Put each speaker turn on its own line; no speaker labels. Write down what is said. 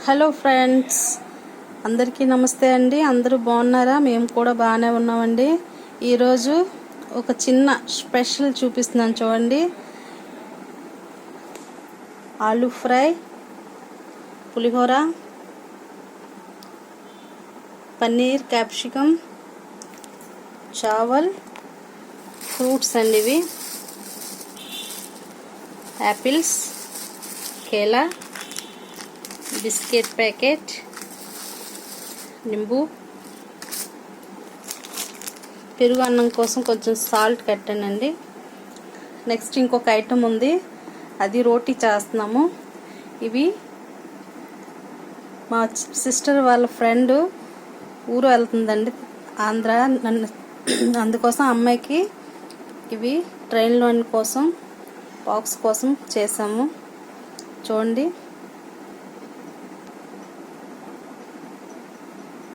Hello friends, అందరికీ నమస్తే అండి. అందరూ బాగున్నారా? మేము కూడా బాగానే ఉన్నామండి. ఈరోజు ఒక చిన్న స్పెషల్ చూపిస్తున్నాను చూడండి. ఆలూ ఫ్రై, పులిహోర, పన్నీర్ క్యాప్సికమ్, చావల్, ఫ్రూట్స్ అండి. ఇవి యాపిల్స్, కేలా, బిస్కెట్ ప్యాకెట్, నింబు, పెరుగు అన్నం కోసం కొంచెం సాల్ట్ కట్టానండి. నెక్స్ట్ ఇంకొక ఐటమ్ ఉంది, అది రోటీ చేస్తున్నాము. ఇవి మా సిస్టర్ వాళ్ళ ఫ్రెండ్ ఊరు వెళ్తుందండి, ఆంధ్ర. అందుకోసం అమ్మాయికి ఇవి ట్రైన్లో కోసం బాక్స్ కోసం చేసాము. చూడండి.